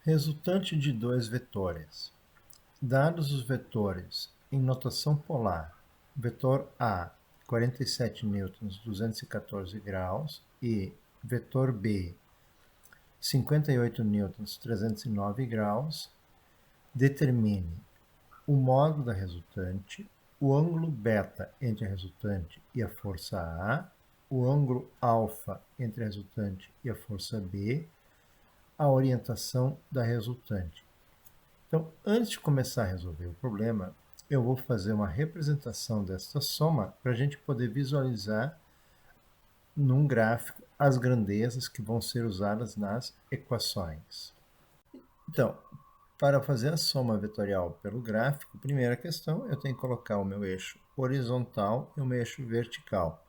Resultante de dois vetores. Dados os vetores em notação polar, vetor A, 47 newtons, 214 graus, e vetor B, 58 newtons, 309 graus, determine o módulo da resultante, o ângulo beta entre a resultante e a força A, o ângulo alfa entre a resultante e a força B, a orientação da resultante. Então, antes de começar a resolver o problema, eu vou fazer uma representação desta soma para a gente poder visualizar num gráfico as grandezas que vão ser usadas nas equações. Então, para fazer a soma vetorial pelo gráfico, primeira questão, eu tenho que colocar o meu eixo horizontal e o meu eixo vertical.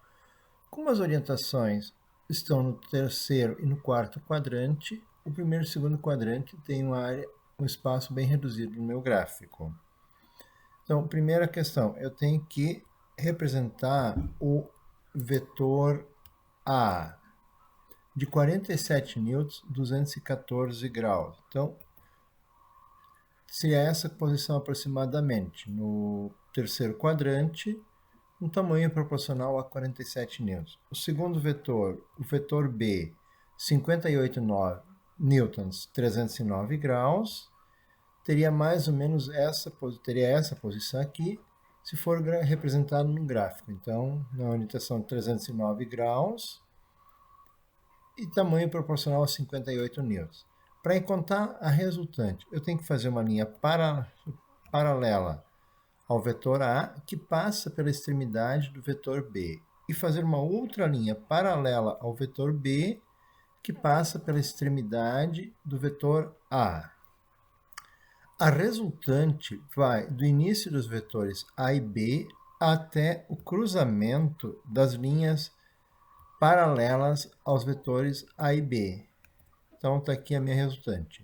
Como as orientações estão no terceiro e no quarto quadrante, o primeiro e o segundo quadrante tem um espaço bem reduzido no meu gráfico. Então, primeira questão, eu tenho que representar o vetor A de 47 newtons, 214 graus. Então, seria essa posição aproximadamente no terceiro quadrante, um tamanho proporcional a 47 newtons. O segundo vetor, o vetor B, 58 newtons, 309 graus, teria mais ou menos essa posição aqui, se for representado no gráfico. Então, na orientação de 309 graus e tamanho proporcional a 58 newtons. Para encontrar a resultante, eu tenho que fazer uma linha paralela ao vetor A, que passa pela extremidade do vetor B, e fazer uma outra linha paralela ao vetor B, que passa pela extremidade do vetor A. A resultante vai do início dos vetores A e B até o cruzamento das linhas paralelas aos vetores A e B. Então, está aqui a minha resultante.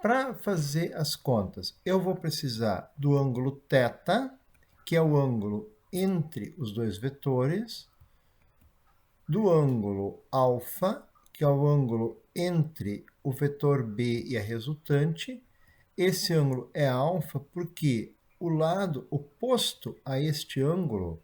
Para fazer as contas, eu vou precisar do ângulo θ, que é o ângulo entre os dois vetores, do ângulo alfa, que é o ângulo entre o vetor B e a resultante. Esse ângulo é alfa porque o lado oposto a este ângulo,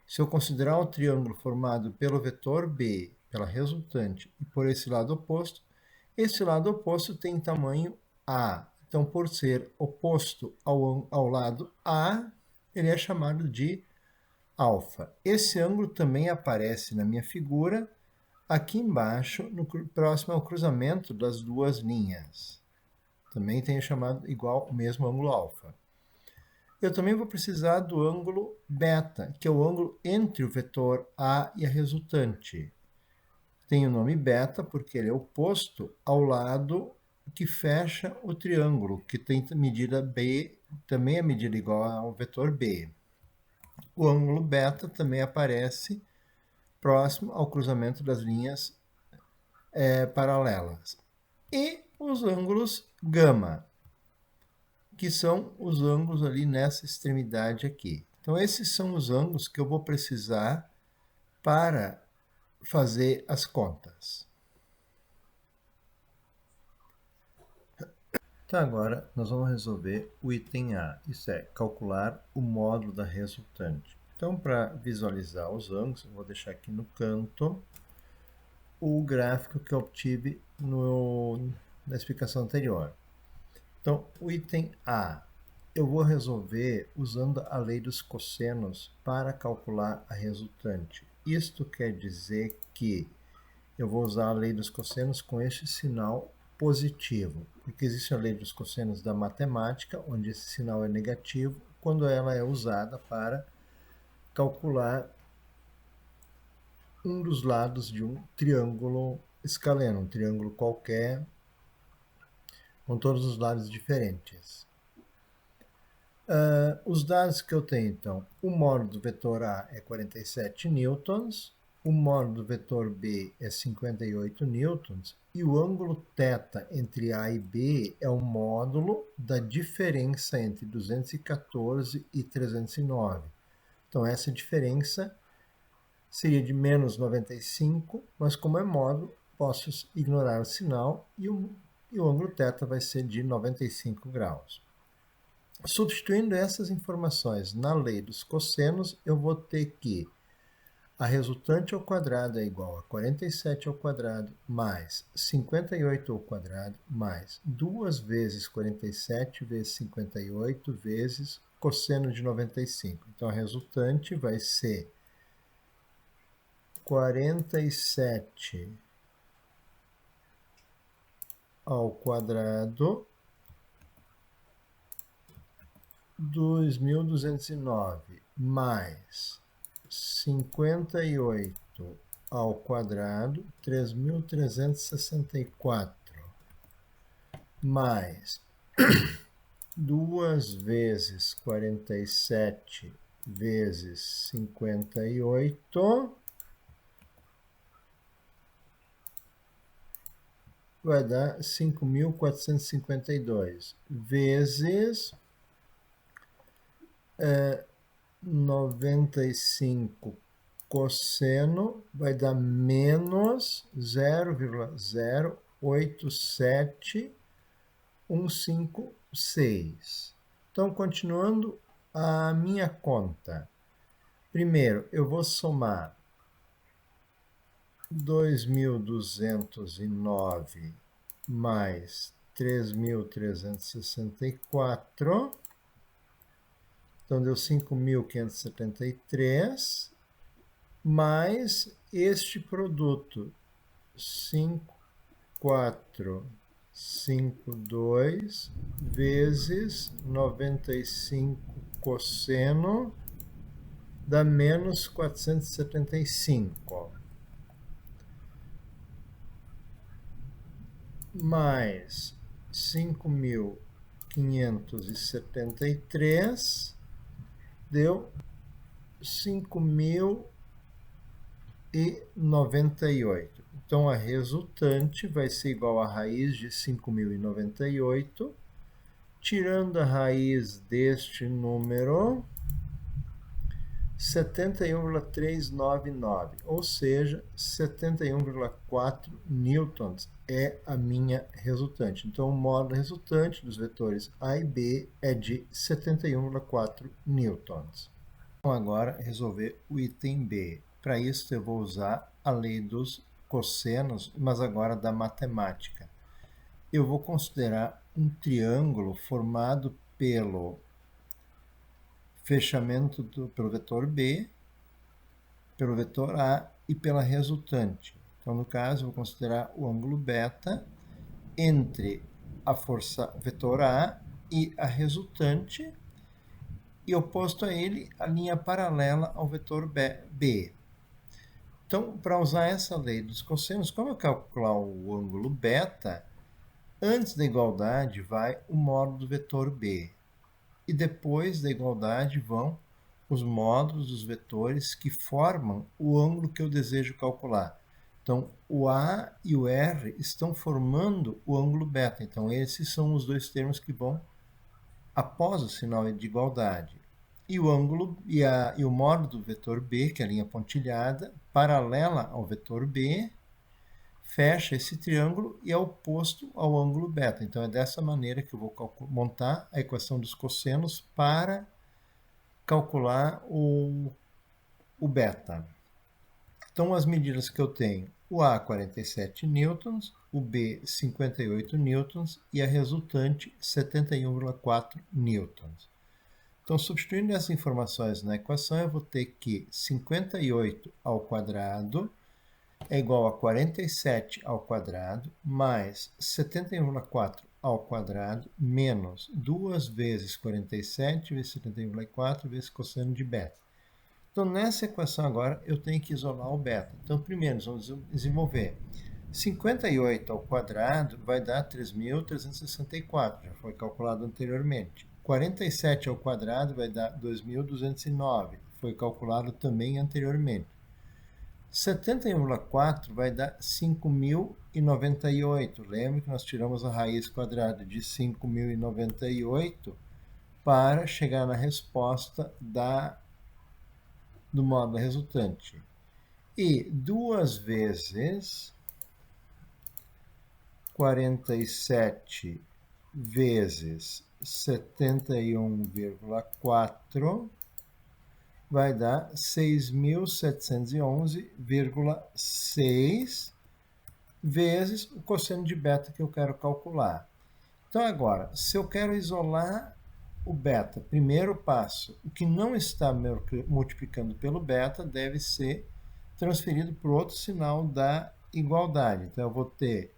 se eu considerar o triângulo formado pelo vetor B, pela resultante, e por esse lado oposto tem tamanho A. Então, por ser oposto ao lado A, ele é chamado de alfa. Esse ângulo também aparece na minha figura, aqui embaixo, próximo ao cruzamento das duas linhas. Também tenho chamado igual o mesmo ângulo alfa. Eu também vou precisar do ângulo beta, que é o ângulo entre o vetor A e a resultante. Tem o nome beta porque ele é oposto ao lado que fecha o triângulo, que tem medida B, também é medida igual ao vetor B. O ângulo beta também aparece próximo ao cruzamento das linhas paralelas. E os ângulos gama, que são os ângulos ali nessa extremidade aqui. Então, esses são os ângulos que eu vou precisar para fazer as contas. Então, agora nós vamos resolver o item A, isso é, calcular o módulo da resultante. Então, para visualizar os ângulos, eu vou deixar aqui no canto o gráfico que eu obtive na explicação anterior. Então, o item A, eu vou resolver usando a lei dos cossenos para calcular a resultante. Isto quer dizer que eu vou usar a lei dos cossenos com este sinal positivo, porque existe a lei dos cossenos da matemática, onde esse sinal é negativo, quando ela é usada para calcular um dos lados de um triângulo escaleno, um triângulo qualquer, com todos os lados diferentes. Os dados que eu tenho, então, o módulo do vetor A é 47 newtons, o módulo do vetor B é 58 newtons, e o ângulo θ entre A e B é o módulo da diferença entre 214 e 309. Então, essa diferença seria de menos 95, mas como é módulo, posso ignorar o sinal e o e o ângulo θ vai ser de 95 graus. Substituindo essas informações na lei dos cossenos, eu vou ter que a resultante ao quadrado é igual a 47 ao quadrado mais 58 ao quadrado mais 2 vezes 47 vezes 58 vezes cosseno de 95. Então, a resultante vai ser 47 ao quadrado 2.209 mais 58 ao quadrado 3.364 mais 2 vezes 47 vezes 58 vai dar 5.452 vezes 95 cosseno vai dar menos 0,087156. Então, continuando a minha conta. Primeiro, eu vou somar 2.209 mais 3.364. Então, deu 5.573, mais este produto, 5.452 vezes 95 cosseno, dá menos 475. Mais 5.573 deu 5.098. Então, a resultante vai ser igual à raiz de 5.098, tirando a raiz deste número, 71,399, ou seja, 71,4 newtons é a minha resultante. Então, o módulo resultante dos vetores A e B é de 71,4 newtons. Vamos agora resolver o item B. Para isso, eu vou usar a lei dos cossenos, mas agora da matemática. Eu vou considerar um triângulo formado pelo fechamento pelo vetor B, pelo vetor A e pela resultante. Então, no caso, eu vou considerar o ângulo β entre a força vetor A e a resultante, e oposto a ele, a linha paralela ao vetor B. Então, para usar essa lei dos cossenos, como eu calcular o ângulo β, antes da igualdade vai o módulo do vetor B. E depois da igualdade vão os módulos dos vetores que formam o ângulo que eu desejo calcular. Então, o A e o R estão formando o ângulo β. Então, esses são os dois termos que vão após o sinal de igualdade. E o ângulo e o módulo do vetor B, que é a linha pontilhada, paralela ao vetor B, fecha esse triângulo e é oposto ao ângulo β. Então, é dessa maneira que eu vou montar a equação dos cossenos para calcular o β. Então, as medidas que eu tenho, o A 47 newtons, o B 58 newtons e a resultante 71,4 newtons. Então, substituindo essas informações na equação, eu vou ter que 58 ao quadrado é igual a 47 ao quadrado mais 71,4 ao quadrado menos 2 vezes 47 vezes 71,4 vezes cosseno de β. Então, nessa equação agora, eu tenho que isolar o β. Então, primeiro, nós vamos desenvolver 58 ao quadrado vai dar 3.364, já foi calculado anteriormente. 47 ao quadrado vai dar 2.209, foi calculado também anteriormente. 71,4 vai dar 5.098. Lembra que nós tiramos a raiz quadrada de 5.098 para chegar na resposta do módulo resultante. E 2 vezes 47 vezes 71,4 vai dar 6.711,6 vezes o cosseno de beta que eu quero calcular. Então, agora, se eu quero isolar o beta, primeiro passo, o que não está multiplicando pelo beta deve ser transferido para o outro sinal da igualdade. Então, eu vou ter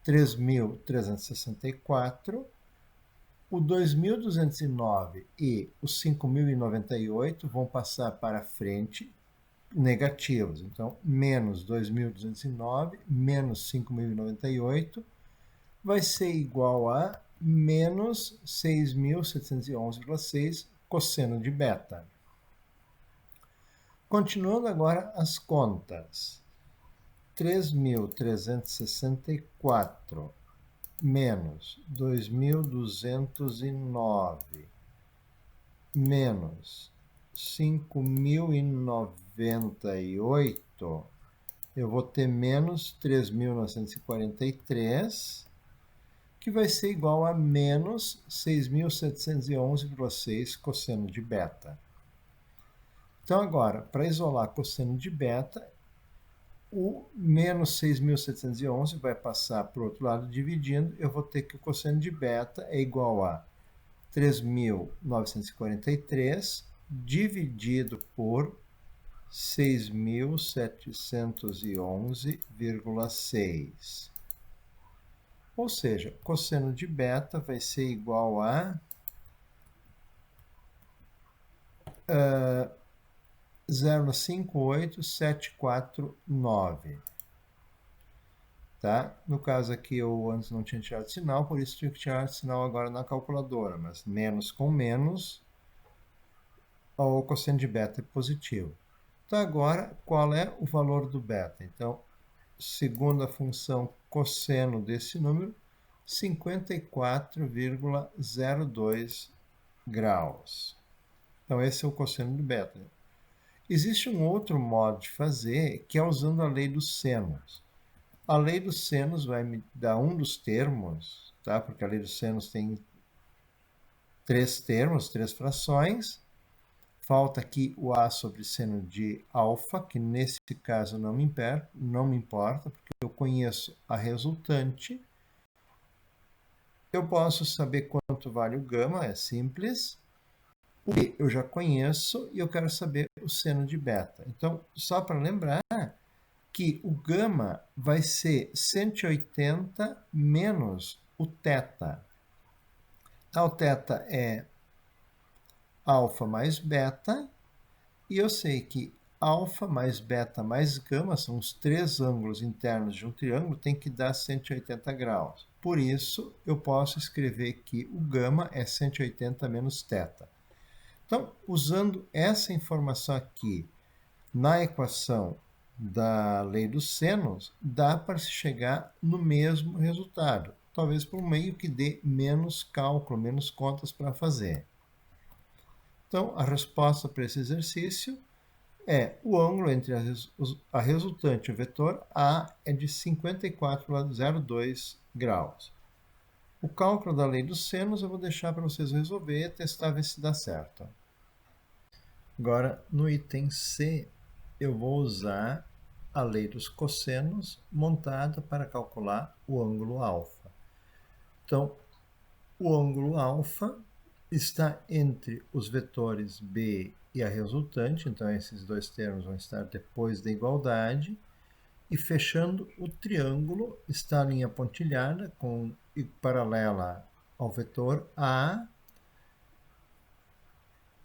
3.364, o 2.209 e o 5.098 vão passar para frente negativos. Então, menos 2.209 menos 5.098 vai ser igual a menos 6.711,6 cosseno de beta. Continuando agora as contas. 3.364 menos 2.209 menos 5.098, eu vou ter menos 3.943, que vai ser igual a menos 6.711,6 cosseno de beta. Então, agora, para isolar cosseno de beta, o menos 6.711 vai passar para o outro lado dividindo, eu vou ter que o cosseno de beta é igual a 3.943 dividido por 6.711,6. Ou seja, cosseno de beta vai ser igual a 0,58749. Tá? No caso aqui, eu antes não tinha tirado sinal, por isso tive que tirar sinal agora na calculadora, mas menos com menos, o cosseno de beta é positivo. Então, agora, qual é o valor do beta? Então, segundo a função cosseno desse número, 54,02 graus. Então, esse é o cosseno do beta. Existe um outro modo de fazer, que é usando a lei dos senos. A lei dos senos vai me dar um dos termos, tá? Porque a lei dos senos tem 3 termos, 3 frações. Falta aqui o A sobre seno de alfa, que nesse caso não me importa, porque eu conheço a resultante. Eu posso saber quanto vale o gama, é simples. O B eu já conheço e eu quero saber o seno de beta. Então, só para lembrar que o gama vai ser 180 menos o θ. O θ é alfa mais beta, e eu sei que alfa mais beta mais gama são os 3 ângulos internos de um triângulo, tem que dar 180 graus. Por isso, eu posso escrever que o gama é 180 menos θ. Então, usando essa informação aqui na equação da lei dos senos, dá para se chegar no mesmo resultado, talvez por um meio que dê menos cálculo, menos contas para fazer. Então, a resposta para esse exercício é o ângulo entre a resultante e o vetor A é de 54,02 graus. O cálculo da lei dos senos eu vou deixar para vocês resolver e testar, ver se dá certo. Agora, no item C, eu vou usar a lei dos cossenos montada para calcular o ângulo alfa. Então, o ângulo alfa está entre os vetores B e a resultante, então esses dois termos vão estar depois da igualdade, e fechando o triângulo está a linha pontilhada e paralela ao vetor A.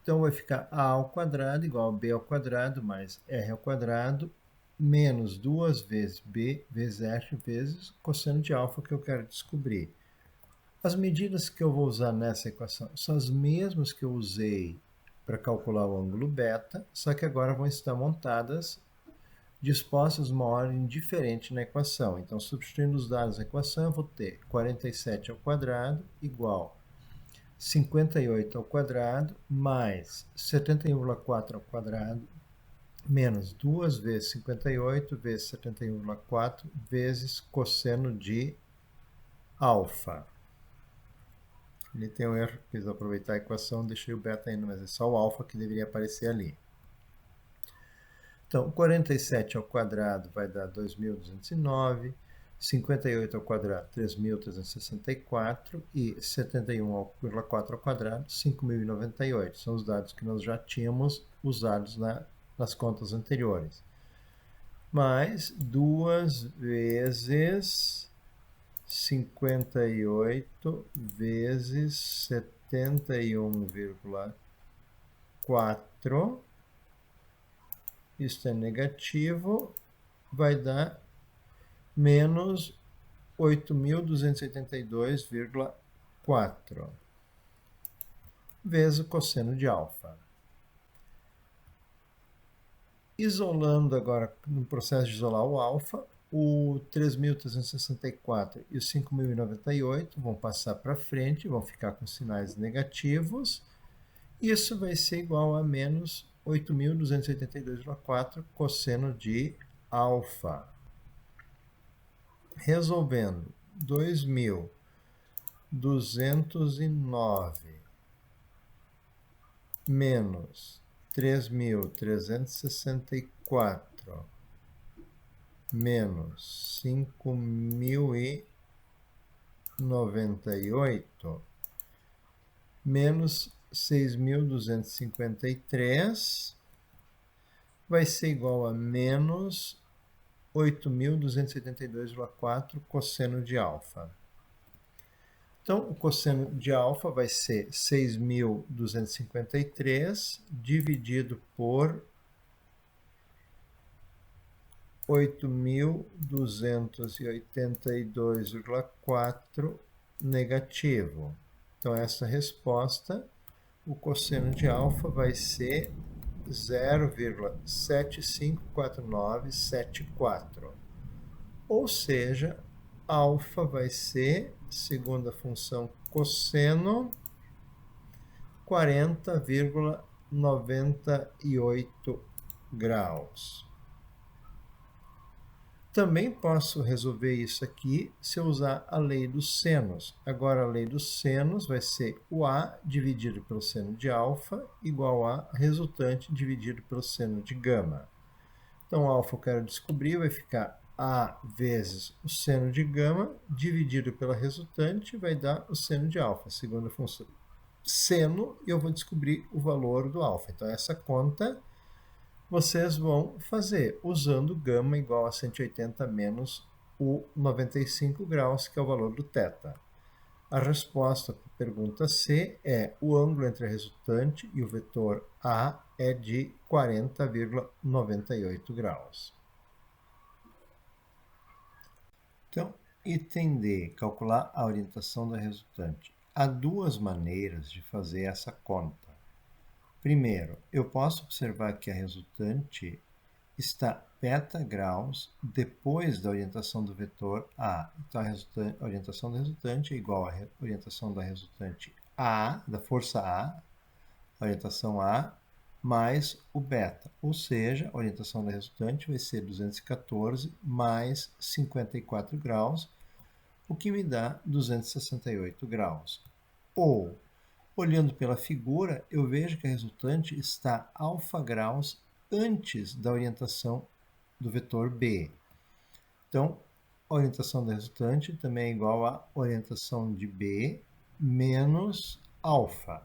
Então, vai ficar A ao quadrado igual a B ao quadrado mais R ao quadrado menos 2 vezes B vezes R vezes cosseno de alfa que eu quero descobrir. As medidas que eu vou usar nessa equação são as mesmas que eu usei para calcular o ângulo beta, só que agora vão estar montadas, dispostas uma ordem diferente na equação. Então, substituindo os dados da equação, eu vou ter 47 ao quadrado igual 58 ao quadrado mais 71,4 ao quadrado menos 2 vezes 58 vezes 71,4 vezes cosseno de alfa. Ele tem um erro, quis aproveitar a equação, deixei o beta ainda, mas é só o alfa que deveria aparecer ali. Então, 47 ao quadrado vai dar 2.209, 58 ao quadrado, 3.364 e 71,4 ao quadrado, 5.098. São os dados que nós já tínhamos usados nas contas anteriores. Mais 2 vezes 58 vezes 71,4. Isto é negativo, vai dar menos 8.282,4 vezes o cosseno de alfa. Isolando agora, no processo de isolar o alfa, o 3.364 e o 5.098 vão passar para frente, vão ficar com sinais negativos. Isso vai ser igual a menos 8.282,4 cosseno de alfa. Resolvendo 2.209 menos 3.364 menos 5.098 menos 6.253 vai ser igual a menos 8.272,4 cosseno de alfa. Então, o cosseno de alfa vai ser 6.253 dividido por 8.282,4 negativo. Então, essa resposta, o cosseno de alfa vai ser 0,754974. Ou seja, alfa vai ser, segundo a função cosseno, 40,98 graus. Também posso resolver isso aqui se eu usar a lei dos senos. Agora, a lei dos senos vai ser o A dividido pelo seno de alfa igual a resultante dividido pelo seno de gama. Então, alfa eu quero descobrir, vai ficar A vezes o seno de gama dividido pela resultante vai dar o seno de alfa. Segundo a função seno, eu vou descobrir o valor do alfa. Então, essa conta vocês vão fazer usando gama igual a 180 menos o 95 graus, que é o valor do θ. A resposta para a pergunta C é o ângulo entre a resultante e o vetor A é de 40,98 graus. Então, item D, calcular a orientação da resultante. Há duas maneiras de fazer essa conta. Primeiro, eu posso observar que a resultante está beta graus depois da orientação do vetor A. Então, a orientação da resultante é igual à orientação da resultante A, da força A, orientação A, mais o beta. Ou seja, a orientação da resultante vai ser 214 mais 54 graus, o que me dá 268 graus. Ou, olhando pela figura, eu vejo que a resultante está alfa graus antes da orientação do vetor B. Então, a orientação da resultante também é igual à orientação de B menos alfa.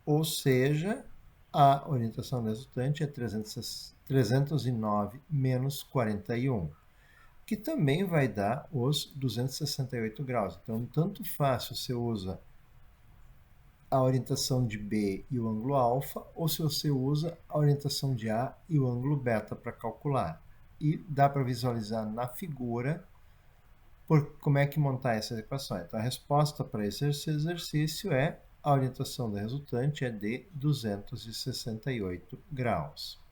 Ou seja, a orientação da resultante é 309 menos 41, que também vai dar os 268 graus. Então, tanto faz se você usa a orientação de B e o ângulo alfa, ou se você usa a orientação de A e o ângulo beta para calcular. E dá para visualizar na figura como é que montar essas equações. Então, a resposta para esse exercício é a orientação da resultante é de 268 graus.